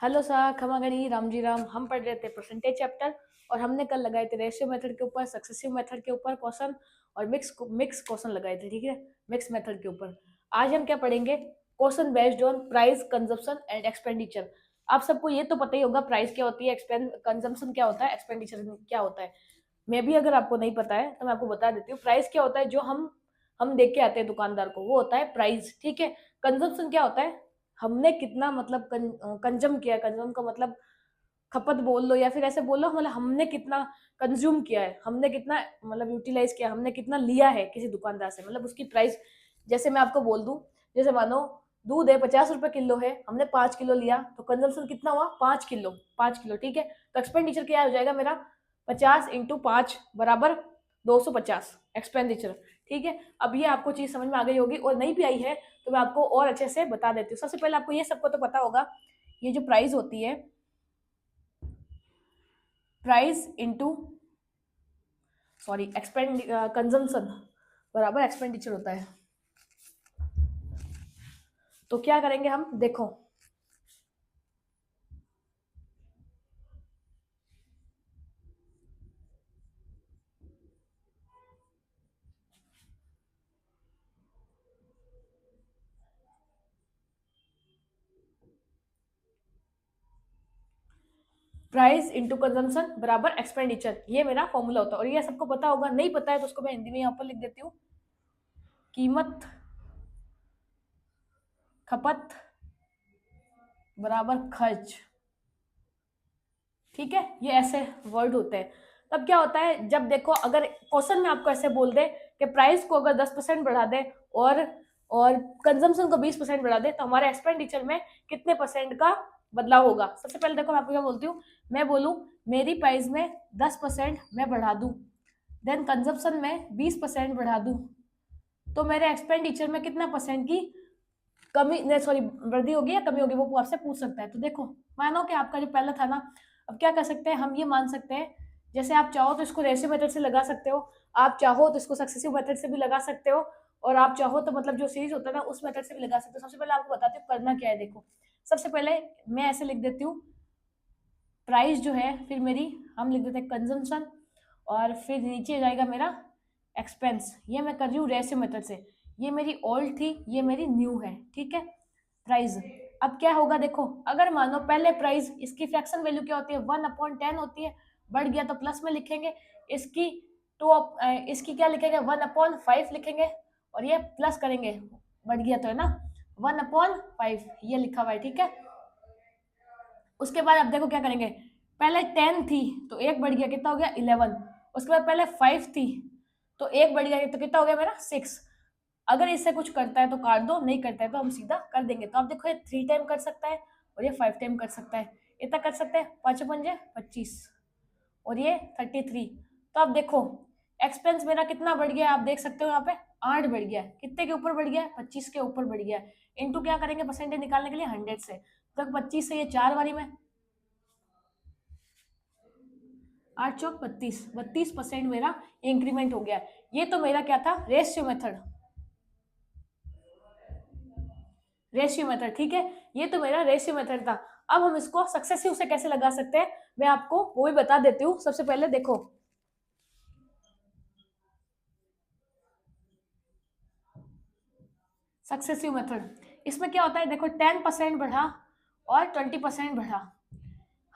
Hello sir, क्षमा करिए, राम जी राम। हम पढ़ रहे थे परसेंटेज चैप्टर और हमने कल लगाए थे रेशियो मेथड के ऊपर, सक्सेसिव मेथड के ऊपर क्वेश्चन और मिक्स क्वेश्चन लगाए थे। ठीक है, मिक्स मेथड के ऊपर आज हम क्या पढ़ेंगे? Question based on price, consumption and expenditure. आप सबको ये तो पता ही होगा प्राइस क्या होती है, कंजम्पशन क्या होता है, एक्सपेंडिचर क्या होता है। मैं भी अगर आपको नहीं पता है तो मैं आपको बता देती हूँ। प्राइस क्या होता है, जो हम देख के आते हैं दुकानदार को, वो होता है प्राइस। ठीक है। कंजम्पशन क्या होता है, हमने कितना मतलब कंजम किया। कंजम का मतलब खपत बोल लो या फिर ऐसे बोलो, मतलब हमने कितना कंज्यूम किया है, हमने कितना मतलब यूटिलाइज किया, हमने कितना लिया है किसी दुकानदार से, मतलब उसकी प्राइस। जैसे मैं आपको बोल दूं, जैसे मानो दूध है 50 रुपए किलो है, हमने 5 किलो लिया, तो कंजम्पशन कितना हुआ? 5 किलो। 5 किलो, ठीक है। तो एक्सपेंडिचर क्या हो जाएगा मेरा? 50 × 5 बराबर 250 एक्सपेंडिचर। ठीक है। अब ये आपको चीज समझ में आ गई होगी, और नहीं भी आई है तो मैं आपको और अच्छे से बता देती हूँ। सबसे पहले आपको ये सबको तो पता होगा, ये जो प्राइस होती है, प्राइस इंटू एक्सपेंड कंजम्पशन बराबर एक्सपेंडिचर होता है। तो क्या करेंगे हम, देखो। प्राइस इंटू कंजम्पशन बराबर एक्सपेंडिचर, ये मेरा फॉर्मूला होता है, और ये सबको पता होगा। नहीं पता है तो उसको मैं हिंदी में यहाँ पर लिख देती हूँ। कीमत खपत बराबर खर्च। ठीक है, ये ऐसे वर्ड होते हैं। तब क्या होता है, जब देखो अगर क्वेश्चन में आपको ऐसे बोल दे कि प्राइस को अगर 10% बढ़ा दे और कंजम्पशन को 20% बढ़ा दे, तो हमारे एक्सपेंडिचर में कितने परसेंट का बदलाव होगा। सबसे पहले देखो मैं आपको क्या बोलती हूँ, मैं बोलूँ मेरी प्राइस में 10% मैं बढ़ा दूं, देन कंजम्पशन में 20% बढ़ा दूं, तो मेरे एक्सपेंडिचर में कितना परसेंट की कमी, नहीं सॉरी, वृद्धि होगी या कमी होगी, वो आपसे पूछ सकता है। तो देखो, मानो कि आपका जो पहला था ना, अब क्या कर सकते हैं हम, ये मान सकते हैं, जैसे आप चाहो तो इसको रेशियो मेथड से लगा सकते हो, आप चाहो तो इसको सक्सेसिव मेथड से भी लगा सकते हो, और आप चाहो तो मतलब जो सीरीज होता है ना उस मेथड से भी लगा सकते हो। सबसे पहले आपको बताती हूँ करना क्या है। देखो, सबसे पहले मैं ऐसे लिख देती हूँ, प्राइस जो है, फिर मेरी हम लिख देते हैं कंजम्पशन, और फिर नीचे जाएगा मेरा एक्सपेंस। ये मैं कर रही हूँ रेशियो मेथड से। ये मेरी ओल्ड थी, ये मेरी न्यू है। ठीक है। प्राइस, अब क्या होगा देखो, अगर मानो पहले प्राइस, इसकी फ्रैक्शन वैल्यू क्या होती है, 1/10 होती है। बढ़ गया तो प्लस में लिखेंगे, इसकी टू, इसकी क्या लिखेंगे, 1/5 लिखेंगे, और ये प्लस करेंगे, बढ़ गया तो है ना, 1/5 ये लिखा हुआ है। ठीक है। उसके बाद अब देखो क्या करेंगे, पहले 10 थी तो एक बढ़ गया, कितना हो गया, 11। उसके बाद पहले 5 थी तो एक बढ़ गया, तो कितना हो गया मेरा, 6। अगर इससे कुछ करता है तो काट दो, नहीं करता है तो हम सीधा कर देंगे। तो आप देखो, ये 3 टाइम कर सकता है और ये 5 टाइम कर सकता है। इतना कर सकते हैं, 5×5 = 25 और ये 33। तो आप देखो एक्सपेंस मेरा कितना बढ़ गया, आप देख सकते हो यहाँ पे 8 बढ़ गया। कितने के ऊपर बढ़ गया, 25 के ऊपर बढ़ गया। इनटू क्या करेंगे परसेंटेज निकालने के लिए, 100 से। तो 25 से ये 4 बारी में, 8 चौक 32, 32% मेरा इंक्रीमेंट हो गया। ये तो मेरा क्या था, रेशियो मेथड। रेशियो मेथड, ठीक है। ये तो मेरा रेशियो मेथड था। अब हम इसको सक्सेसिव से कैसे लगा सकते हैं, मैं आपको वो भी बता देती हूँ। सबसे पहले देखो, सक्सेसिव मेथड, इसमें क्या होता है, देखो 10% बढ़ा और 20% बढ़ा।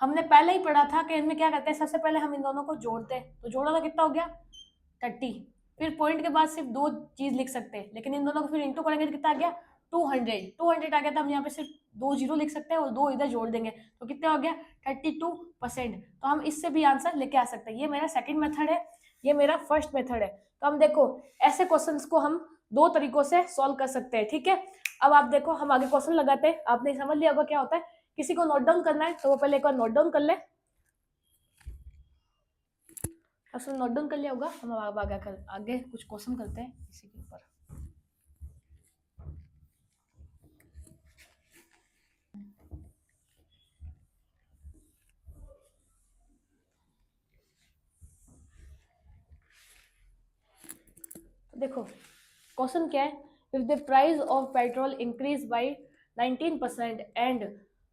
हमने पहले ही पढ़ा था कि इनमें क्या करते हैं, सबसे पहले हम इन दोनों को जोड़ते हैं, तो जोड़ा तो कितना हो गया, 30। फिर पॉइंट के बाद सिर्फ दो चीज लिख सकते हैं, लेकिन इन दोनों को फिर इंटू करेंगे तो कितना आ गया, 200 आ गया था। हम यहाँ पे सिर्फ दो जीरो लिख सकते हैं और दो इधर जोड़ देंगे, तो कितना हो गया, 32%। तो हम इससे भी आंसर लेके आ सकते हैं। ये मेरा सेकंड मेथड है, ये मेरा फर्स्ट मेथड है। तो हम देखो ऐसे क्वेश्चंस को हम दो तरीकों से सॉल्व कर सकते हैं। ठीक है। अब आप देखो, हम आगे क्वेश्चन लगाते हैं। आपने समझ लिया होगा क्या होता है। किसी को नोट डाउन करना है तो वो पहले एक बार नोट डाउन कर ले। क्वेश्चन नोट डाउन कर लिया होगा। हम अब आगे कुछ क्वेश्चन करते हैं इसी के ऊपर। तो देखो क्वेश्चन क्या है, if the price of petrol increase by 19% and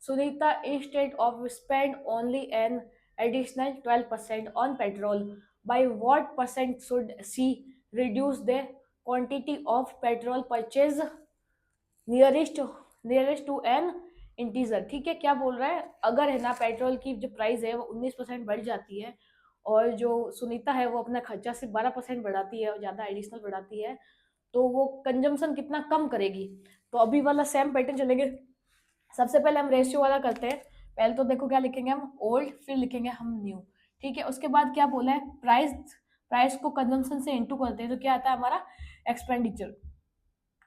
Sunita instead of spend only an additional 12% on petrol, by what percent should she reduce the quantity of petrol purchase nearest nearest to an integer. ठीक है, क्या बोल रहा है, अगर है ना petrol की जो प्राइस है वो 19% बढ़ जाती है और जो सुनीता है वो अपना खर्चा सिर्फ 12% बढ़ाती है और ज़्यादा एडिशनल बढ़ाती है, तो वो कंजम्पशन कितना कम करेगी। तो अभी वाला सेम पैटर्न चलेंगे। सबसे पहले हम रेशियो वाला करते हैं। पहले तो देखो क्या लिखेंगे हम, ओल्ड, फिर लिखेंगे हम न्यू। ठीक है, उसके बाद क्या बोला है, प्राइस, प्राइस को कंजम्पशन से इंटू करते हैं तो क्या आता है हमारा एक्सपेंडिचर।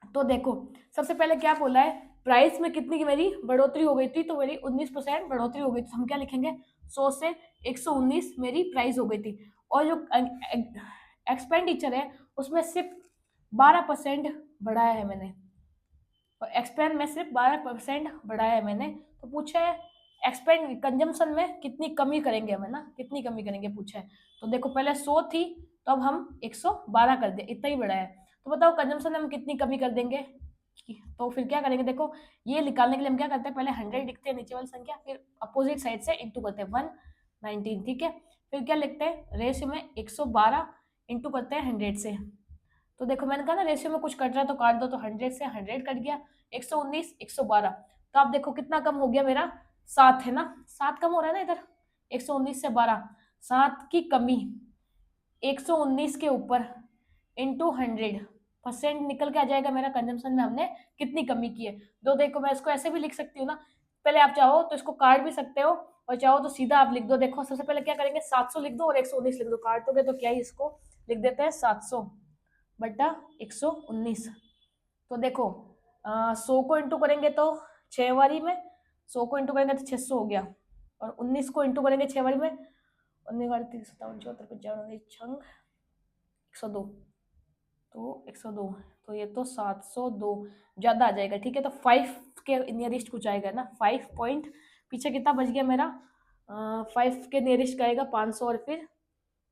तो देखो सबसे पहले क्या बोला है, प्राइस में कितनी की मेरी बढ़ोतरी हो गई थी, तो मेरी 19% बढ़ोतरी हो गई, तो हम क्या लिखेंगे 100 से 119 मेरी प्राइस हो गई थी। और जो एक्सपेंडिचर है उसमें सिर्फ 12% बढ़ाया है मैंने, और एक्सपेंड में सिर्फ 12% बढ़ाया है मैंने। तो पूछा है एक्सपेंड कंजम्पशन में कितनी कमी करेंगे हमें ना, कितनी कमी करेंगे पूछा है। तो देखो पहले 100 थी तो अब हम 112 कर दे, इतना ही बढ़ाया है। तो बताओ कंजम्पशन में हम कितनी कमी कर देंगे। तो फिर क्या करेंगे, देखो ये निकालने के लिए हम क्या करते हैं, पहले 100 लिखते हैं नीचे वाली संख्या, फिर अपोजिट साइड से इंटू करते हैं 119। ठीक है, फिर क्या लिखते हैं रेशियो में 112 इंटू करते हैं 100 से। तो देखो मैंने कहा ना रेशियो में कुछ कट रहा है तो काट दो, तो 100 से 100 कट गया, 119 112। तो आप देखो कितना कम हो गया मेरा, 7 है ना, 7 कम हो रहा है ना इधर, 119 से 12, 7 की कमी 119 के ऊपर इंटू 100% निकल के आ जाएगा मेरा कंजम्पशन में हमने कितनी कमी की है। तो देखो मैं इसको ऐसे भी लिख सकती हूँ ना, पहले आप चाहो तो इसको काट भी सकते हो और चाहो तो सीधा आप लिख दो। देखो सबसे पहले क्या करेंगे 700 लिख दो और 119 लिख दो, काटोगे तो क्या ही इसको लिख देते हैं 700 बटा 119। तो देखो 100 को इंटू करेंगे तो 6 बारी में, 100 को इंटू करेंगे तो 600 हो गया, और 19 को इंटू करेंगे 6 बारी में, 102 तो 102, तो ये तो 702 ज़्यादा आ जाएगा। ठीक है, तो 5 के नियरेस्ट कुछ आएगा ना, 5 पॉइंट पीछे कितना बच गया मेरा, 5 के नियरेस्ट का आएगा 500 और फिर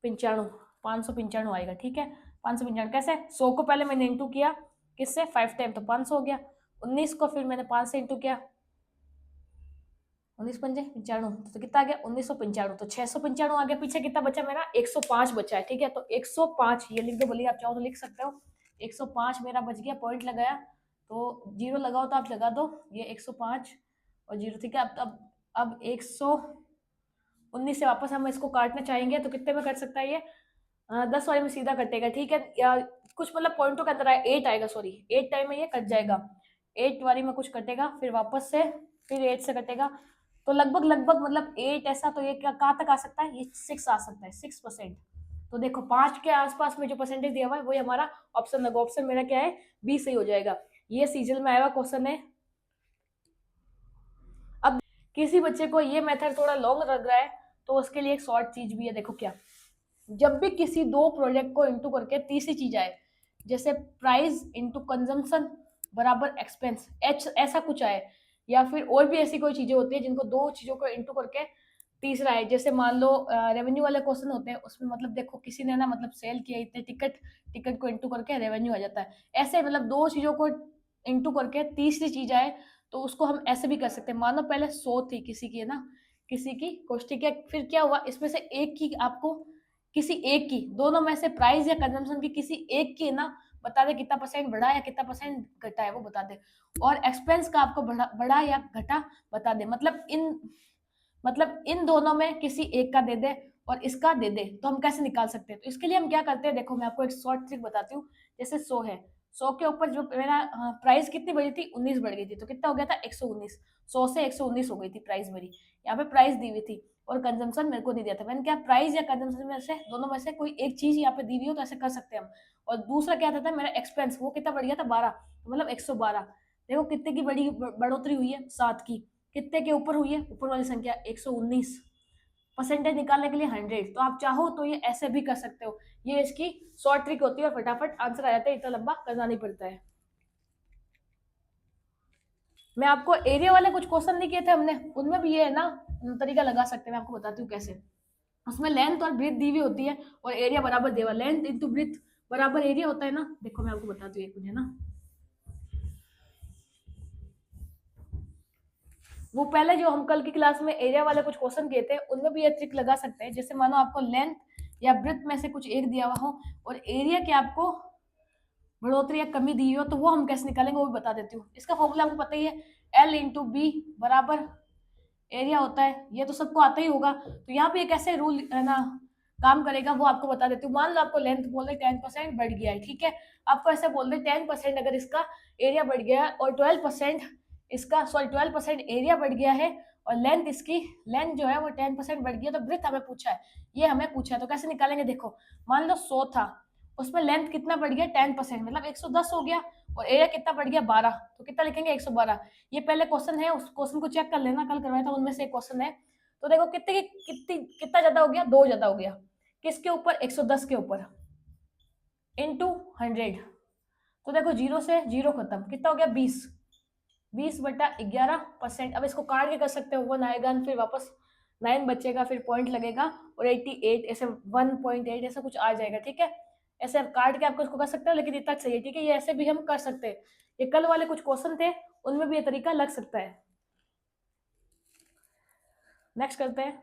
95, 595 आएगा। ठीक है, 595 कैसे, 100 को पहले मैंने इंटू किया किससे 5 टाइम, तो 500 हो गया। 19 को फिर मैंने 5 से इंटू किया, 19 पंजे 95, तो कितना आ गया 1995, तो 695 आ गया। पीछे कितना बचा मेरा 105 बचा है। ठीक है, तो 105 ये लिख दो, बोलिए आप चाहो तो लिख सकते हो, 105 मेरा बच गया, पॉइंट लगाया तो जीरो लगाओ तो आप लगा दो, ये 105 और जीरो। ठीक है, अब 119 से वापस हम इसको काटना चाहेंगे तो कितने में कट सकता है ये, 10 वाले में सीधा कटेगा। ठीक है, या कुछ मतलब पॉइंटों के अंदर आया 8 आएगा, सॉरी 8 टाइम में ये कट जाएगा, 8 वाली में कुछ कटेगा फिर वापस से फिर 8 से कटेगा, तो लगभग लगभग मतलब 8 ऐसा, तो ये क्या कहाँ तक आ सकता है, ये 6 आ सकता है, 6%। तो देखो 5 के आसपास में जो परसेंटेज दिया हुआ है वही हमारा ऑप्शन लगा, ऑप्शन मेरा क्या है बी सही हो जाएगा। ये सीजन में आया हुआ क्वेश्चन है। अब किसी बच्चे को ये मेथड थोड़ा लॉन्ग लग रहा है तो उसके लिए एक शॉर्ट चीज भी है, देखो क्या, जब भी किसी दो प्रोडक्ट को इंटू करके तीसरी चीज आए, जैसे प्राइस इंटू कंजम्पशन बराबर एक्सपेंस एच ऐसा कुछ आए, या फिर और भी ऐसी कोई चीजें होती है जिनको दो चीजों को इंटू करके तीसरा है, जैसे मान लो रेवेन्यू वाले क्वेश्चन होते हैं उसमें मतलब देखो किसी ने ना मतलब सेल किया इतने टिकट, टिकट को इंटू करके रेवेन्यू आ जाता है, ऐसे मतलब दो चीजों को इंटू करके तीसरी चीज आए तो उसको हम ऐसे भी कर सकते हैं। मानो पहले 100 थी किसी की, है ना, किसी की कॉस्ट, क्या फिर क्या हुआ इसमें से एक की आपको, किसी एक की, दोनों में से प्राइस या कंजम्पशन की किसी एक की ना बता दे कितना परसेंट बढ़ा या कितना परसेंट घटा है वो बता दे, और एक्सपेंस का आपको बढ़ा या घटा बता दे, मतलब इन दोनों में किसी एक का दे दे और इसका दे दे, तो हम कैसे निकाल सकते हैं। तो इसके लिए हम क्या करते हैं, देखो मैं आपको एक शॉर्ट ट्रिक बताती हूँ। जैसे 100 है, 100 के ऊपर जो मेरा प्राइस कितनी बढ़ी थी 19 बढ़ गई थी, तो कितना हो गया था 119, 100 से 119 हो गई थी प्राइस मेरी, यहाँ पे प्राइस दी हुई थी और कंजम्पशन मेरे को नहीं दिया था। मैंने क्या प्राइस या कंजम्पशन में से दोनों में से कोई एक चीज यहाँ पे दी हुई हो तो ऐसे कर सकते हैं हम। और दूसरा क्या था मेरा एक्सपेंस, वो कितना बढ़ गया था 12, तो मतलब 112। देखो कितने की बड़ी बढ़ोतरी हुई है 7 की, कितने के ऊपर हुई है ऊपर वाली संख्या 119, परसेंटेज निकालने के लिए 100। तो आप चाहो तो ये ऐसे भी कर सकते हो, ये इसकी शॉर्ट ट्रिक होती है और फटाफट आंसर आ जाता है, इतना लंबा करना नहीं पड़ता है। मैं आपको एरिया वाले कुछ क्वेश्चन नहीं किए थे हमने, उनमें भी ये है ना तरीका लगा सकते हैं, मैं आपको बताती हूँ कैसे। उसमें लेंथ और ब्रीथ दी हुई होती है और एरिया बराबर देवा, लेंथ इंटू ब्रीथ बराबर एरिया होता है ना। देखो मैं आपको बताती हूँ एक मुझे ना, वो पहले जो हम कल की क्लास में एरिया वाले कुछ क्वेश्चन किए थे उनमें भी ये ट्रिक लगा सकते हैं। जैसे मानो आपको लेंथ या ब्रेथ में से कुछ एक दिया हुआ हो और एरिया की आपको बढ़ोतरी या कमी दी हो, तो वो हम कैसे निकालेंगे वो भी बता देती हूँ। इसका फॉर्मूला आपको पता ही है, एल इंटू बी बराबर एरिया होता है, ये तो सबको आता ही होगा। तो यहाँ पे एक ऐसे रूल है ना काम करेगा, वो आपको बता देती हूँ। मान लो आपको लेंथ बोल रहे 10% बढ़ गया है, ठीक है, आपको ऐसे बोल रहे 10% अगर इसका एरिया बढ़ गया है और 12% इसका 12% एरिया बढ़ गया है और लेंथ इसकी लेंथ जो है वो 10% बढ़ गया, तो ब्रेथ हमें पूछा है, ये हमें पूछा है, तो कैसे निकालेंगे? देखो मान लो 100 था, उसमें लेंथ कितना बढ़ गया 10%, मतलब 110 हो गया, और एरिया कितना बढ़ गया 12, तो कितना लिखेंगे 112। ये पहले क्वेश्चन है, उस क्वेश्चन को चेक कर लेना, कल करवाया था उनमें से एक क्वेश्चन है। तो देखो कितना ज्यादा हो गया, 2 ज्यादा हो गया, किसके ऊपर? 110 के ऊपर इंटू 100। तो देखो 0 से 0 खत्म, कितना हो गया 20, 20/11%। अब इसको काट के कर सकते हो, 1 आएगा फिर वापस 9 बचेगा, फिर पॉइंट लगेगा और 88 ऐसे 1.8 ऐसा कुछ आ जाएगा, ठीक है। ऐसे काट के आपको इसको कर सकते हो, लेकिन इतना चाहिए, ठीक है, ये ऐसे भी हम कर सकते हैं। ये कल वाले कुछ क्वेश्चन थे, उनमें भी ये तरीका लग सकता है। नेक्स्ट करते हैं।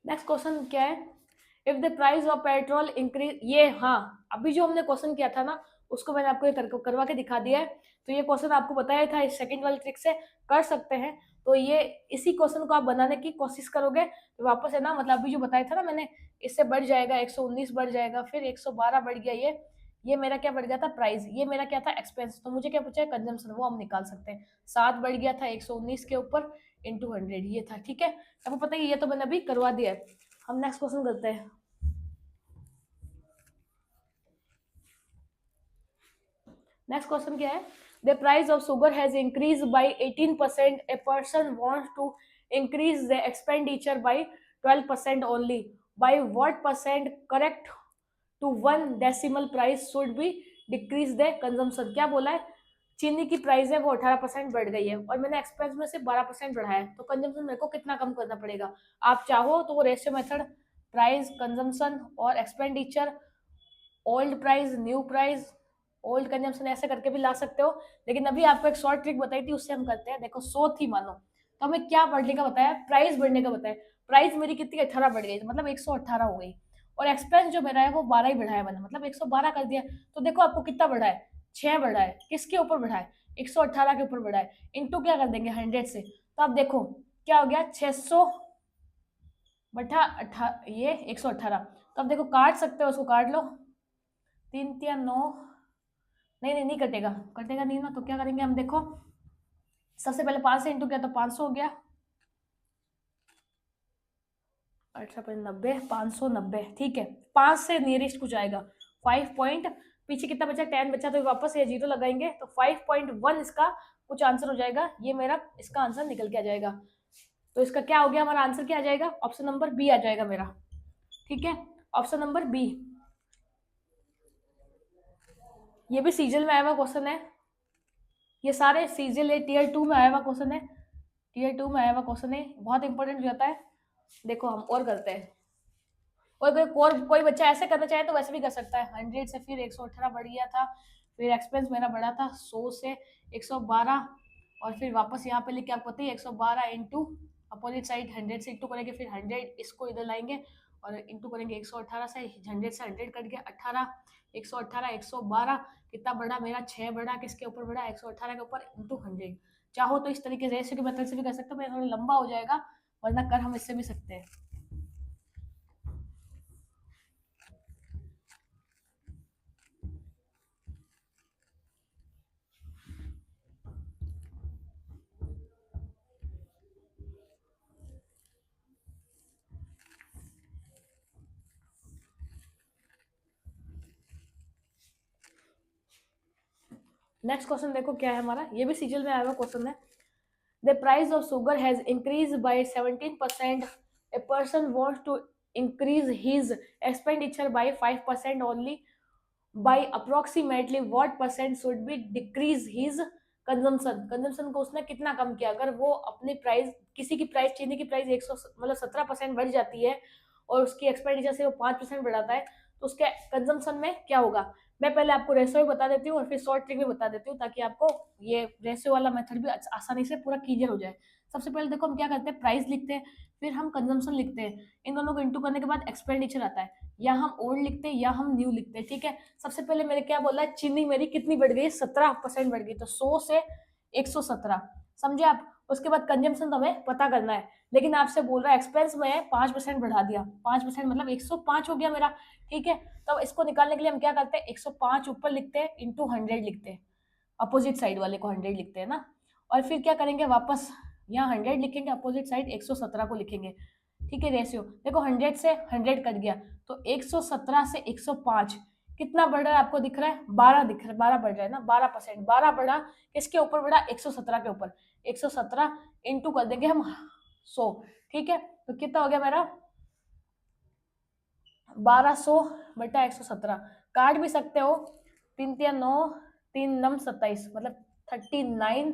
नेक्स्ट क्वेश्चन क्या है? If the price of petrol increase, ये हाँ अभी जो हमने क्वेश्चन किया था ना उसको मैंने आपको ये करवा के दिखा दिया है। तो ये क्वेश्चन आपको बताया था, इस सेकंड वाली ट्रिक से कर सकते हैं। तो ये इसी क्वेश्चन को आप बनाने की कोशिश करोगे तो वापस है ना, मतलब अभी जो बताया था ना मैंने, इससे बढ़ जाएगा 119 बढ़ जाएगा, फिर 112 बढ़ गया, ये मेरा क्या बढ़ गया था? प्राइस। ये मेरा क्या था? एक्सपेंस। तो मुझे क्या पूछा है? कंजम्पशन, वो हम निकाल सकते हैं। 7 बढ़ गया था 119 के ऊपर इंटू 100, ये था, ठीक है। आपको पता है ये तो मैंने अभी करवा दिया है। हम नेक्स्ट क्वेश्चन करते हैं। नेक्स्ट क्वेश्चन क्या है? The price of sugar has increase by 18%, a person wants to increase the expenditure by 12% only, by what percent correct to 1 decimal price should be decrease the consumption. क्या बोला है? चीनी की price है वो 18% बढ़ गई है और मैंने एक्सपेंस में से 12% बढ़ाया है, तो कंजम्पशन मेरे को कितना कम करना पड़ेगा? आप चाहो तो वो रेशियो मेथड, प्राइस, कंजम्पशन और expenditure, old price, new price, old consumption ऐसे करके भी ला सकते हो। लेकिन अभी आपको एक शॉर्ट ट्रिक बताई थी, उससे हम करते हैं। देखो 100 थी मानो, तो हमें क्या बढ़ने का बताया? प्राइस बढ़ने का बताया। प्राइस मेरी कितनी? 18 बढ़ गई, मतलब 118 हो गई, और एक्सपेंस जो मेरा है वो 12 ही बढ़ाया मैंने, मतलब 112 कर दिया। तो देखो आपको कितना बढ़ा है? 6 बढ़ा है। किसके ऊपर बढ़ा है? 118 के ऊपर बढ़ा है। इंटू क्या कर देंगे? 100 से। तो आप देखो क्या हो गया? 600 बटा ये 118। तो आप देखो काट सकते हो, उसको काट लो, 3 3 9, नहीं नहीं नहीं कटेगा, कटेगा नहीं ना, तो क्या करेंगे हम? देखो सबसे पहले 5 से इंटू किया तो 500 हो गया, 18 590, ठीक है। 5 से नियरेस्ट कुछ आएगा 5 पॉइंट, पीछे कितना बचा? 10 बचा, तो वापस ये 0 लगाएंगे तो 5.1 इसका कुछ आंसर हो जाएगा। ये मेरा इसका आंसर निकल के आ जाएगा। तो इसका क्या हो गया? हमारा आंसर क्या आ जाएगा? ऑप्शन नंबर बी आ जाएगा मेरा, ठीक है। Option number B. ये भी सीजल में आया हुआ क्वेश्चन है, ये सारे सीजल है, टीयर 2 में आया हुआ क्वेश्चन है, टीयर 2 में आया हुआ क्वेश्चन है, बहुत इंपॉर्टेंट हो जाता है। देखो हम और करते हैं, और कोई बच्चा ऐसे करना चाहे तो वैसे भी कर सकता है। 100 से फिर 118 बढ़ गया था, फिर एक्सपेंस मेरा बढ़ा था 100 से 112, और फिर वापस यहाँ पे लेके आपको पता ही 112 इंटू अपोजिट साइड 100 से इंटू करेंगे, फिर 100 इसको इधर लाएंगे और इंटू करेंगे 118 से, 100 से 100 कट गया 18, 118 112, कितना बढ़ा मेरा? 6 बढ़ा। किसके ऊपर बढ़ा? 118 के ऊपर इंटू 100। चाहो तो इस तरीके से रेशियो के मेथड से भी कर सकते हो, मेरा थोड़ा लंबा हो जाएगा, वरना कर हम इससे भी सकते हैं। नेक्स्ट क्वेश्चन देखो क्या है हमारा, ये भी सीजल में आया हुआ क्वेश्चन है। The price of sugar has increase by 17%, a person wants to increase his expenditure by 5% only, by approximately what percent should be decrease his consumption, consumption को उसने कितना कम किया। अगर वो अपनी प्राइस, किसी की प्राइस, चीनी की प्राइस 100 मतलब 17% बढ़ जाती है और उसकी एक्सपेंडिचर से वो 5% बढ़ाता है, तो उसके कंजम्पशन में क्या होगा। मैं पहले आपको रेशियो भी बता देती हूँ और फिर शॉर्ट ट्रिक भी बता देती हूँ, ताकि आपको ये रेशियो वाला मेथड भी आसानी से पूरा क्लियर हो जाए। सबसे पहले देखो हम क्या करते हैं, प्राइस लिखते हैं, फिर हम कंजम्पशन लिखते हैं, इन दोनों को इंटू करने के बाद एक्सपेंडिचर आता है, या हम ओल्ड लिखते हैं या हम न्यू लिखते हैं। ठीक है, सबसे पहले मैंने क्या बोला है, चीनी मेरी कितनी बढ़ गई, 17% बढ़ गई, तो 100 से 117, समझे आप। उसके बाद कंजम्पशन तो हमें पता करना है, लेकिन आपसे बोल रहा है एक्सपेंस में 5% बढ़ा दिया, 5% मतलब 105 हो गया मेरा। ठीक है, तो इसको निकालने के लिए हम क्या करते हैं, 105 ऊपर लिखते हैं इंटू 100 लिखते हैं, अपोजिट साइड वाले को 100 लिखते हैं ना, और फिर क्या करेंगे, वापस यहाँ 100 लिखेंगे, अपोजिट साइड 117 को लिखेंगे। ठीक है, रेशियो देखो 100 से 100 कट गया, तो 117 से 105 कितना बढ़ रहा है आपको दिख रहा है, 12 दिख रहा है, 12 बढ़ रहा है ना, 12%, 12 बढ़ा, किसके ऊपर बढ़ा, 117 के ऊपर, 117 इंटू कर देंगे हम 100। ठीक है, तो कितना हो गया मेरा, 1200 बटा 117, काट भी सकते हो, 3 3 9, 3 9 27, मतलब 39,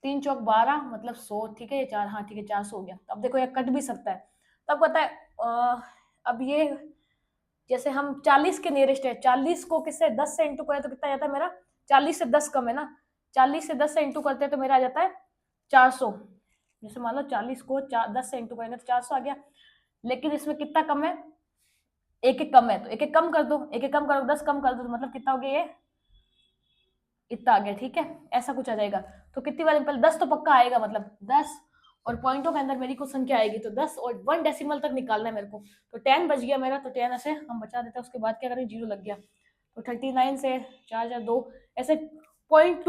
3 चौक 12 मतलब 100। ठीक है, ये 4, हाँ ठीक है 400 हो गया। अब देखो ये कट भी सकता है, तब पता है अब ये जैसे हम 40 के नियरेस्ट है, 40 को किससे 10 से इंटू करें तो कितना जाता है मेरा, 40 से 10 कम है ना, 40 से 10 से इंटू करते हैं तो मेरा आ जाता है 400। जैसे मान लो 40 को 10 से इंटू करेंगे तो 400 आ गया, लेकिन इसमें कितना कम है, एक एक कम है, तो एक एक कम कर दो, एक एक कम करो, 10 कम कर दो, तो मतलब कितना हो गया, ये इतना आ गया। ठीक है, ऐसा कुछ आ जाएगा। तो कितनी वाली, पहले 10 तो पक्का आएगा, मतलब 10, और पॉइंटों के अंदर मेरी कुछ संख्या आएगी, तो 10 और 1 डेसिमल तक निकालना है मेरे को। तो 10 बच गया मेरा, तो 10 ऐसे हम बचा देते हैं, उसके बाद क्या करें, 0 लग गया, तो 39 से 4 4 2 ऐसे पॉइंट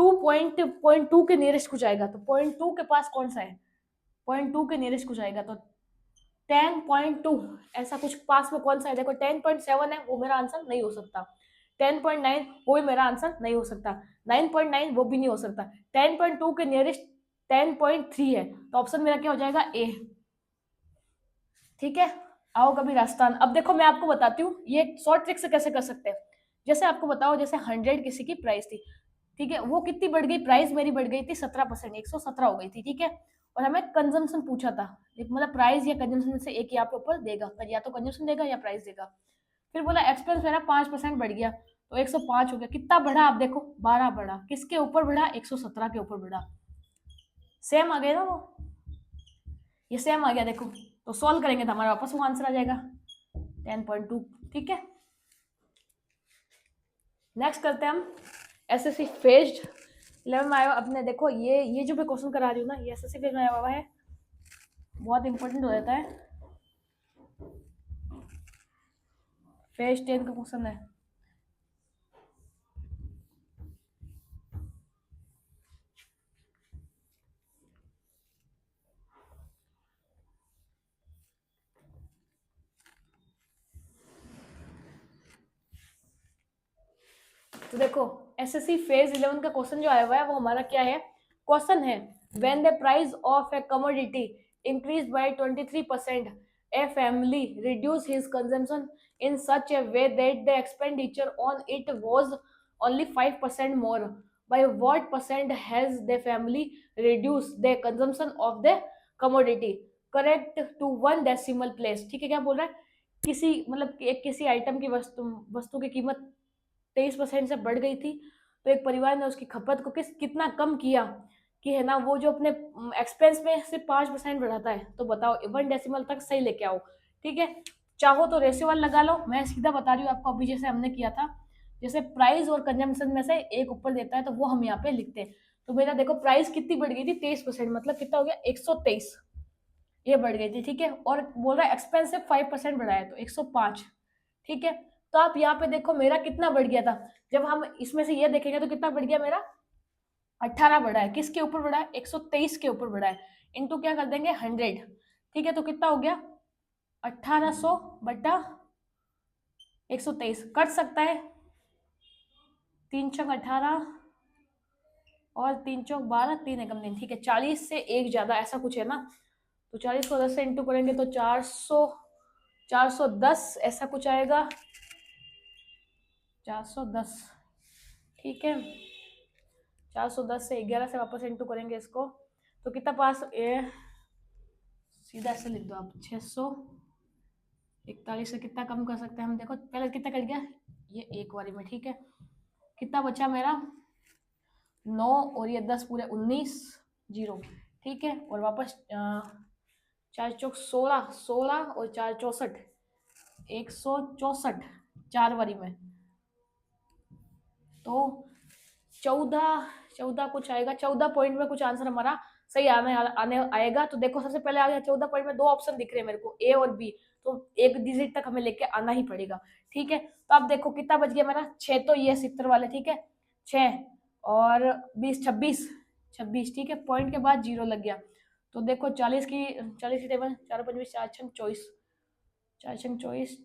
टू के नियरेस्ट कुछ आएगा, तो पॉइंट टू के पास कौन सा है, पॉइंट टू के नियरेस्ट कुछ आएगा, तो 10.2 ऐसा कुछ पास में कौन सा है, देखो 10.7 है, वो मेरा आंसर नहीं हो सकता, 10.9 वो भी मेरा आंसर नहीं हो सकता, 9.9 वो भी नहीं हो सकता, 10.2 के नियरेस्ट 10.3 है, तो ऑप्शन मेरा क्या हो जाएगा, ए। ठीक है, आओ कभी राजस्थान। अब देखो मैं आपको बताती हूँ ये शॉर्ट ट्रिक से कैसे कर सकते हैं। जैसे आपको बताओ, जैसे 100 किसी की प्राइस थी, ठीक है, वो कितनी बढ़ गई, प्राइस मेरी बढ़ गई थी 17%, 117 हो गई थी। ठीक है, और हमें कंजम्पशन पूछा था, मतलब प्राइस या कंजम्पशन में से एक ही आपके ऊपर देगा, या तो कंजम्पशन देगा या प्राइस देगा। फिर बोला एक्सपेंस मेरा 5% बढ़ गया, तो 105 हो गया, कितना बढ़ा आप देखो, 12 बढ़ा, किसके ऊपर बढ़ा, 117 के ऊपर बढ़ा, सेम आ गया ना वो, ये सेम आ गया देखो। तो सॉल्व करेंगे तो हमारा वापस वो आंसर आ जाएगा 10.2। ठीक है, नेक्स्ट करते हैं हम एसएससी फेज्ड 11 में आया अपने। देखो ये जो मैं क्वेश्चन करा रही हूँ ना, ये एसएससी फेज में आया हुआ है, बहुत इंपॉर्टेंट हो जाता है, फेज 10 का क्वेश्चन है। तो देखो एसएससी फेज 11 का क्वेश्चन जो आया हुआ है वो हमारा क्या है, क्वेश्चन है when the price of A commodity increase by 23%, a family reduce his consumption in such a way that the expenditure on it was only 5% more. By what percent has the family reduced the consumption of the commodity? Correct to 1 decimal place. ठीक है, क्या बोल रहा है, किसी मतलब एक किसी आइटम की वस्तु वस्तु की कीमत 23% से बढ़ गई थी, तो एक परिवार ने उसकी खपत को कितना कम किया, कि है ना, वो जो अपने एक्सपेंस में से 5% बढ़ाता है, तो बताओ 1 डेसिमल तक सही लेके आओ। ठीक है, चाहो तो रेशियो वाला लगा लो, मैं सीधा बता रही हूँ आपको, अभी जैसे हमने किया था, जैसे प्राइस और कंजम्पशन में से एक ऊपर देता है तो वो हम यहाँ पे लिखते हैं। तो मेरा देखो प्राइस कितनी बढ़ गई थी, 23%, मतलब कितना हो गया, 123, ये बढ़ गई थी। ठीक है, और बोल रहा है एक्सपेंस से 5% बढ़ाया, तो 105। ठीक है, तो आप यहाँ पे देखो मेरा कितना बढ़ गया था, जब हम इसमें से ये देखेंगे तो कितना बढ़ गया मेरा, 18 बढ़ा है, किसके ऊपर बढ़ा है, 123 के ऊपर बढ़ा है, इंटू क्या कर देंगे 100। ठीक है, तो कितना हो गया, 1800 बटा 123, कट सकता है, 3 चौक 18 और 3 चौक 12, 3 एकम 3, ठीक है, 40 से एक ज्यादा ऐसा कुछ है ना, तो 40 को 10 से इंटू करेंगे तो 410 ऐसा कुछ आएगा, 410, ठीक है। 410 से 11 से वापस इंटू करेंगे इसको, तो कितना पास सीधा से लिख दो आप, 641 से कितना कम कर सकते हैं हम, देखो पहले कितना कट गया ये एक बारी में, ठीक है। कितना बचा मेरा 9 और ये 10 पूरे 19, जीरो, ठीक है। और वापस 4 चौक 16, 16 और 4 64, 164 चार बारी में, तो 14 कुछ आएगा, 14 पॉइंट में कुछ आंसर हमारा सही आने आएगा। तो देखो सबसे पहले आ गया 14 पॉइंट में, दो ऑप्शन दिख रहे हैं मेरे को, ए और बी, तो एक डिजिट तक हमें लेके आना ही पड़ेगा, ठीक है। तो अब देखो कितना बच गया मेरा, 6 तो ये 70 वाले, ठीक है, 6 और 20 26, 26, ठीक है। पॉइंट के बाद जीरो लग गया, तो देखो 40 की टेबल, 4 25 4 छंग 24, 4 छंग 24,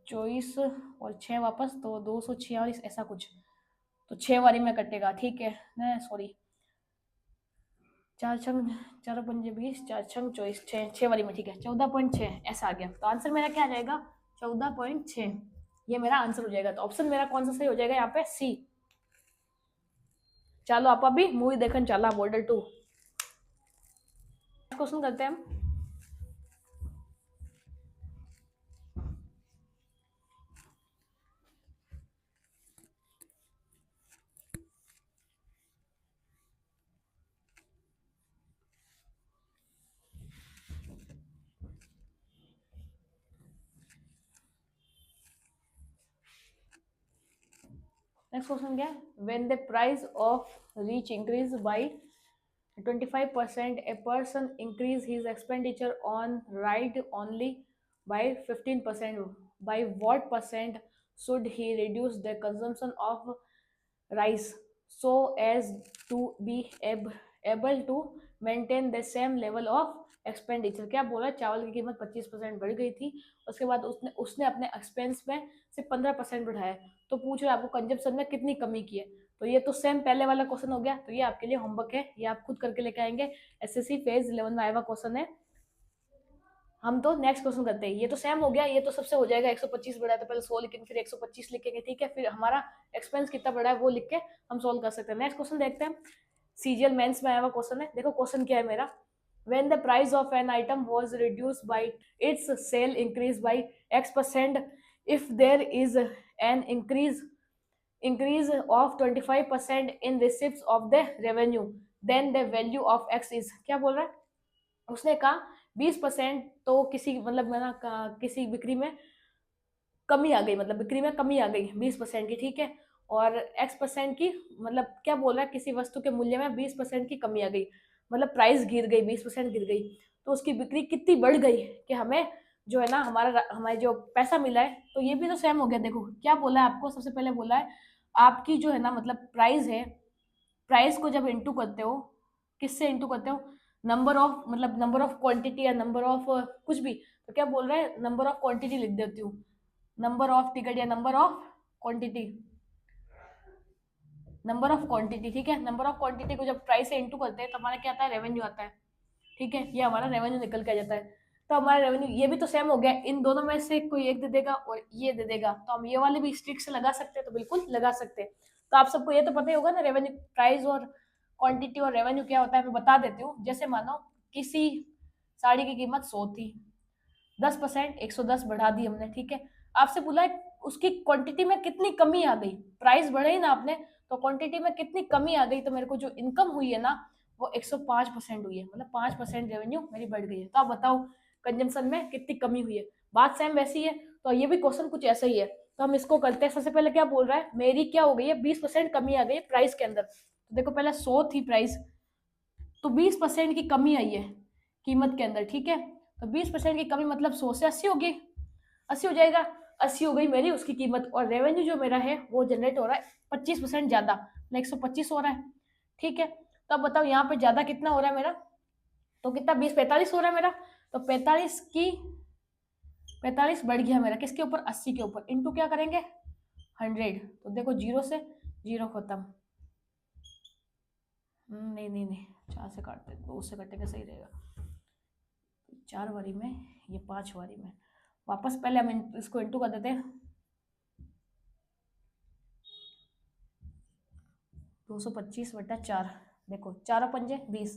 24 और 6 वापस, तो 246 ऐसा कुछ, तो 6 बारी में कटेगा, ठीक है ना, सॉरी, 4 छंग 4 पंजे 20, 4 छंग 24, 6 बारी में, ठीक है, 14.6 ऐसा आ गया। तो आंसर मेरा क्या आ जाएगा, 14.6, ये मेरा आंसर हो जाएगा। तो ऑप्शन मेरा कौन सा सही हो जाएगा यहाँ पे, सी। चलो आप अभी मूवी देखने चला बॉर्डर 2, क्वेश्चन करते हैं हम। नेक्स्ट क्वेश्चन क्या है, when the price of reach increase by 25%, a person increase his expenditure on ride only by 15%. By what percent should he reduce the consumption of rice so as to be able to maintain the same level of expenditure? क्या बोला, चावल की कीमत 25% बढ़ गई थी, उसके बाद उसने उसने अपने एक्सपेंस में सिर्फ 15% बढ़ाया, तो पूछ रहे आपको कंजप्शन में कितनी कमी की है। तो ये तो सेम पहले वाला क्वेश्चन हो गया, तो ये आपके लिए होमवर्क है, ये आप खुद करके लेके आएंगे, एसएससी फेज 11 में आया हुआ क्वेश्चन है। हम तो नेक्स्ट क्वेश्चन करते हैं, ये तो सेम हो गया, ये तो सबसे हो जाएगा, 125 बढ़ा है तो पहले 100 लिखेंगे, फिर 125 लिखेंगे, ठीक है, फिर हमारा एक्सपेंस कितना बढ़ा है वो लिख के हम सोल्व कर सकते हैं। नेक्स्ट क्वेश्चन देखते हैं, सीजीएल मेंस में आया हुआ क्वेश्चन है। देखो क्वेश्चन क्या है मेरा, when the price of an item was reduced by its sale increased by x%, if there is an increase of 25% in receipts of the revenue, then the value of x is, क्या बोल रहा है, उसने कहा 20% तो किसी मतलब ना किसी बिक्री में कमी आ गई, मतलब बिक्री में कमी आ गई 20% की, ठीक है, और x% की मतलब क्या बोल रहा है, किसी वस्तु के मूल्य में 20% की कमी आ गई, मतलब प्राइस गिर गई, 20% गिर गई, तो उसकी बिक्री कितनी बढ़ गई कि हमें जो है ना हमारे जो पैसा मिला है। तो ये भी तो सेम हो गया, देखो क्या बोला है आपको, सबसे पहले बोला है आपकी जो है ना मतलब प्राइस है, प्राइस को जब इंटू करते हो, किससे इंटू करते हो, नंबर ऑफ मतलब नंबर ऑफ क्वांटिटी या नंबर ऑफ कुछ भी, तो क्या बोल रहे हैं नंबर ऑफ क्वांटिटी लिख देती हूँ, नंबर ऑफ टिकट या number of quantity, number of quantity, ठीक है। नंबर ऑफ क्वांटिटी को जब प्राइस से इंटू करते हैं तो हमारा क्या आता है, रेवेन्यू आता है, ठीक है, ये हमारा रेवेन्यू निकल के आ जाता है। तो हमारा रेवेन्यू ये भी तो सेम हो गया, इन दोनों में से कोई एक दे देगा और ये दे देगा, तो हम ये वाले भी स्ट्रिक से लगा सकते हैं, तो बिल्कुल लगा सकते हैं। तो आप सबको ये तो पता ही होगा ना, रेवेन्यू प्राइस और क्वांटिटी और रेवेन्यू क्या होता है, मैं बता देती हूँ। जैसे मानो किसी साड़ी की कीमत 100 थी, 10% 110 बढ़ा दी हमने, ठीक है। आपसे बोला है उसकी क्वांटिटी में कितनी कमी आ गई, प्राइस बढ़े ही ना आपने, तो क्वांटिटी में कितनी कमी आ गई, तो मेरे को जो इनकम हुई है ना वो 105% हुई है, मतलब 5% रेवेन्यू मेरी बढ़ गई है। तो आप बताओ कंजम्पशन में कितनी कमी हुई है, बात सेम वैसी है। तो ये भी क्वेश्चन कुछ ऐसा ही है, तो हम इसको करते हैं। सबसे पहले क्या बोल रहा है, मेरी क्या हो गई है, 20% कमी आ गई प्राइस के अंदर। तो देखो पहले 100 थी प्राइस, तो 20% की कमी आई है कीमत के अंदर, ठीक है। तो 20% की कमी मतलब 100 से 80 होगी, 80 हो जाएगा, 80 हो गई मेरी उसकी कीमत, और रेवेन्यू जो मेरा है वो जनरेट हो रहा है 25% ज्यादा, 125 हो रहा है, ठीक है। तो अब बताओ यहाँ पे ज्यादा कितना हो रहा है मेरा, तो कितना 20 45 हो रहा है मेरा, तो 45 बढ़ गया मेरा किसके ऊपर, 80 के ऊपर, इंटू क्या करेंगे 100, तो देखो जीरो से जीरो खत्म, नहीं नहीं नहीं, 4 से काटते, 2 से कटेगा सही रहेगा, 4 बारी में, ये 5 बारी में, वापस पहले हम इसको इंटू कर देते हैं, 225/4, देखो 4×5 = 20,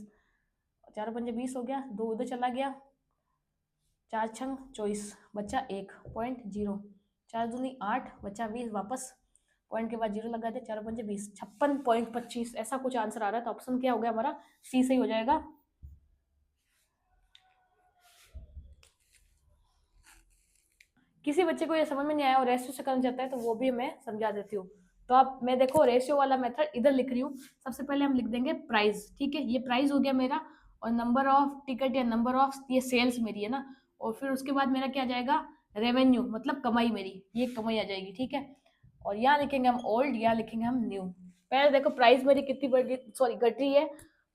4×5 हो गया, 2 उधर चला गया, 4×6 = 24, बचा 1.0, 4×2 = 8, बचा 20, वापस पॉइंट के बाद 0 लगा दे, 4×5 = 20, 56.25, ऐसा कुछ आंसर आ रहा है। तो ऑप्शन क्या हो गया हमारा, सी सही हो जाएगा। किसी बच्चे को ये समझ में नहीं आया और रेशियो से करना चाहता है तो वो भी मैं समझा देती हूँ। तो आप, मैं देखो रेशियो वाला मेथड इधर लिख रही हूँ। सबसे पहले हम लिख देंगे प्राइस, ठीक है, ये प्राइस हो गया मेरा, और नंबर ऑफ टिकट या नंबर ऑफ, ये सेल्स मेरी है ना, और फिर उसके बाद मेरा क्या जाएगा, रेवेन्यू, मतलब कमाई मेरी, ये कमाई आ जाएगी, ठीक है। और यहाँ लिखेंगे हम ओल्ड, यहाँ लिखेंगे हम न्यू। पहले देखो प्राइस मेरी कितनी बढ़ रही, सॉरी घट रही है,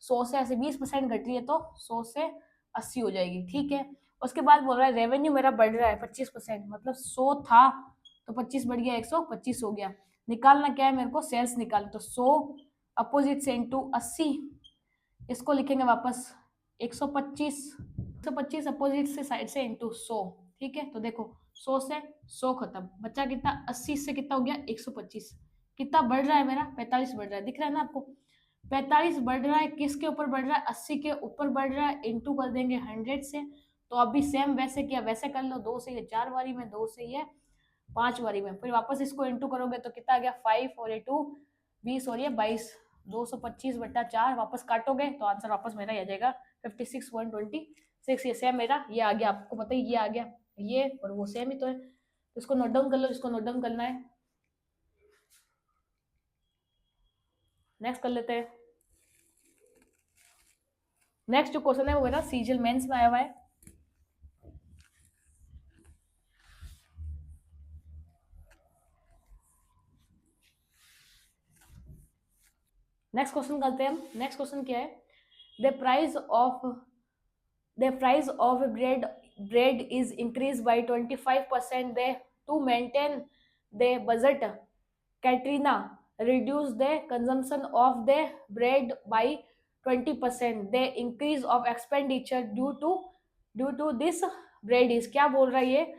100 से ऐसे 20% घट रही है, तो 100 से 80 हो जाएगी, ठीक है। उसके बाद बोल रहा है रेवेन्यू मेरा बढ़ रहा है 25%, मतलब 100 था तो 25 बढ़ गया, 125 हो गया। निकालना क्या है मेरे को, सेल्स निकालना, तो 100 अपोजिट से इंटू 80, इसको लिखेंगे वापस 125, 125 अपोजिट से साइड से इंटू 100, ठीक है। तो देखो 100 से 100 खत्म, बचा कितना, 80 से कितना हो गया, 125, कितना बढ़ रहा है मेरा, 45 बढ़ रहा है, दिख रहा है ना आपको, 45 बढ़ रहा है, किसके ऊपर बढ़ रहा है, 80 के ऊपर बढ़ रहा है, इंटू कर देंगे 100 से। तो अभी सेम वैसे किया वैसे कर लो, 2 से ये 4 बारी में, 2 से ये 5 बारी में, फिर वापस इसको इंटू करोगे तो कितना आ गया, 5 और ये 2 20 और ये 22, 225/4, वापस काटोगे तो आंसर वापस मेरा आ जाएगा 56.26। ये सेम मेरा ये आ गया, आपको पता ही ये आ गया, ये और वो सेम ही तो है। तो इसको नोट डाउन कर लो, इसको नोट डाउन करना है। नेक्स्ट कर लेते हैं। नेक्स्ट जो क्वेश्चन है वो मेरा सीजीएल मेंस में आया हुआ है। नेक्स्ट क्वेश्चन करते हैं हम। नेक्स्ट क्वेश्चन क्या है, the price of bread is increased by 25%, they to maintain the budget, Katrina reduce the consumption of the bread by 20%, the increase of expenditure due to this bread is, क्या बोल रहा है ये,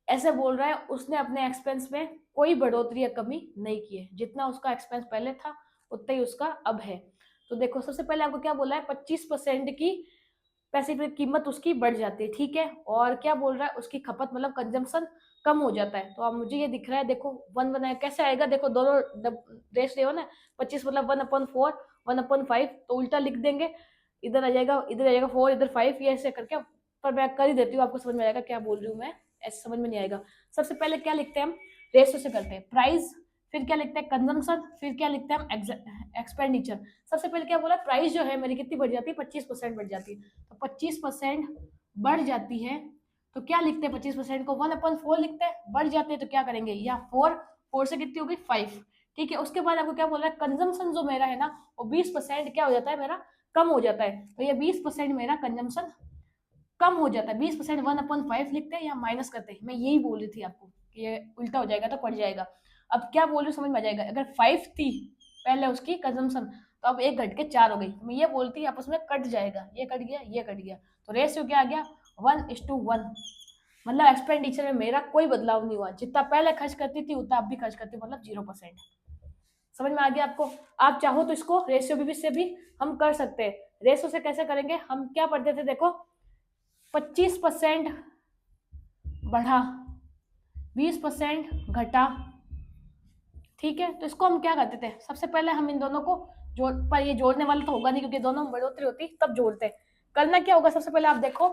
ऐसे बोल रहा है उसने अपने एक्सपेंस में कोई बढ़ोतरी या कमी नहीं की है, जितना उसका एक्सपेंस पहले था उतना ही उसका अब है। तो देखो सबसे पहले आपको क्या बोला है, 25% की पैसे की कीमत उसकी बढ़ जाती है, ठीक है। और क्या बोल रहा है, उसकी खपत मतलब कंजम्पशन कम हो जाता है। तो अब मुझे ये दिख रहा है, देखो 1 बनाया कैसे आएगा, देखो दोनों रेस ले हो ना, 25 मतलब 1/4 1/5, तो उल्टा लिख देंगे, इधर आ जाएगा, इधर आ जाएगा 4, इधर 5, ये ऐसे करके, पर मैं कर ही देती हूँ, आपको समझ में आएगा क्या बोल रही हूँ मैं, ऐसे समझ में नहीं आएगा। सबसे पहले क्या लिखते हैं हम, रेशो से करते हैं, प्राइस, फिर क्या लिखते हैं कंजम्पशन, फिर क्या लिखते हैं हम एक्सपेंडिचर। सबसे पहले क्या बोला, प्राइस जो है मेरी कितनी बढ़ जाती है, 25% बढ़ जाती है, तो 25% बढ़ जाती है, तो क्या लिखते हैं 25% को, 1/4 लिखते हैं, बढ़ जाते हैं तो क्या करेंगे, या 4 से कितनी होगी 5, ठीक है। उसके बाद आपको क्या बोल रहा है, कंजम्पशन जो मेरा है ना वो 20% क्या हो जाता है मेरा, कम हो जाता है, तो ये 20% मेरा कंजम्पशन कम हो जाता है। 20% 1/5 लिखते हैं या माइनस करते हैं, मैं यही बोल रही थी आपको कि ये उल्टा हो जाएगा तो पड़ जाएगा। अब क्या बोल रही हूँ समझ में आ जाएगा, अगर 5 थी पहले उसकी कंजम्पशन, तो अब 1 घट के 4 हो गई, तो मैं ये बोलती आपस में कट जाएगा, ये कट गया ये कट गया, तो रेशियो क्या आ गया 1:1, मतलब एक्सपेंडिचर में मेरा कोई बदलाव नहीं हुआ, जितना पहले खर्च करती थी उतना अब भी खर्च करती हूँ, मतलब 0%। समझ में आ गया आपको। आप चाहो तो इसको रेशियो भी से भी हम कर सकते हैं। रेशियो से कैसे करेंगे, हम क्या पढ़ते थे, देखो 25% बढ़ा, 20% घटा, ठीक है। तो इसको हम क्या करते थे, सबसे पहले हम इन दोनों को जोड़, पर ये जोड़ने वाला तो होगा नहीं क्योंकि दोनों में बढ़ोतरी होती तब जोड़ते। करना क्या होगा, सबसे पहले आप देखो,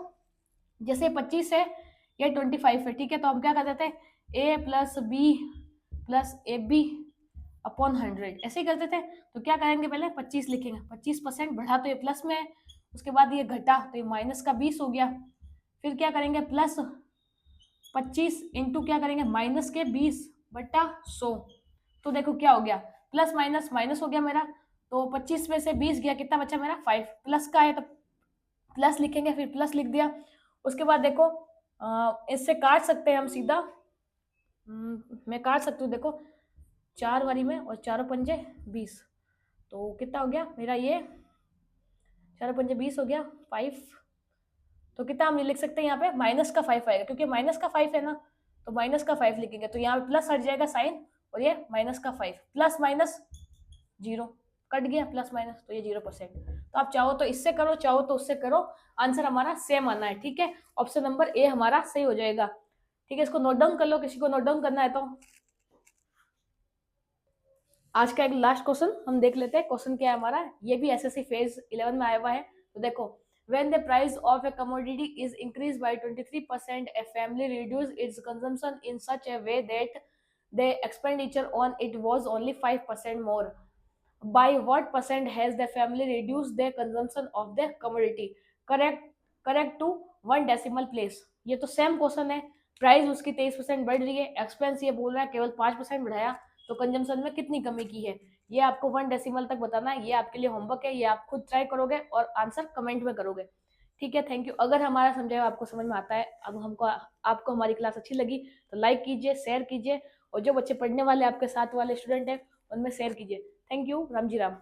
जैसे 25 है, ये 25 है, ठीक है। तो हम क्या करते थे, a + b + ab अपॉन 100, ऐसे ही करते थे। तो क्या करेंगे, पहले 25 लिखेंगे, 25% बढ़ा तो ये प्लस में है, उसके बाद ये घटा तो ये माइनस का 20 हो गया, फिर क्या करेंगे प्लस 25 इंटू क्या करेंगे माइनस के 20/100, तो देखो क्या हो गया, प्लस माइनस माइनस हो गया मेरा, तो 25 में से 20 गया, कितना बचा मेरा 5, प्लस का है तो प्लस लिखेंगे, फिर प्लस लिख दिया। उसके बाद देखो इससे काट सकते हैं हम सीधा, मैं काट सकती हूँ, देखो 4 बारी में और 4 पंजे 20, तो कितना हो गया मेरा, ये 4 पंजे 20 हो गया 5, तो कितना हम लिख सकते हैं यहाँ पे माइनस का 5 आएगा, क्योंकि माइनस का 5 है ना, तो माइनस का 5 लिखेंगे, तो यहाँ पे प्लस हट जाएगा साइन, और ये माइनस का 5, प्लस माइनस 0, कट गया प्लस माइनस, तो ये 0%। तो आप चाहो तो इससे करो, चाहो तो उससे करो, आंसर हमारा सेम आना है, ठीक है। ऑप्शन नंबर ए हमारा सही हो जाएगा, ठीक है। इसको नोट डाउन कर लो, किसी को नोट डाउन करना है तो। आज का एक लास्ट क्वेश्चन हम देख लेते हैं। क्वेश्चन क्या है हमारा, ये भी एसएससी फेज 11 में आया हुआ है। तो देखो, when the price of a commodity is increased by 23%, a family reduces its consumption in such a way that the expenditure on it was only 5% more. By what percent has the family reduced their consumption of the commodity? Correct to 1 decimal place। ये तो same question है। Price उसकी 23% बढ़ रही है, expense ये बोल रहा है केवल 5% बढ़ाया, तो कंजम्पशन में कितनी कमी की है, ये आपको 1 डेसिमल तक बताना है। ये आपके लिए होमवर्क है, ये आप खुद ट्राई करोगे और आंसर कमेंट में करोगे, ठीक है। Thank you. अगर हमारा समझाया आपको समझ में आता है, अब हमको आपको हमारी क्लास अच्छी लगी तो लाइक कीजिए, शेयर कीजिए, और जो बच्चे पढ़ने वाले आपके साथ वाले स्टूडेंट हैं उनमें शेयर कीजिए। Thank you. राम जी राम।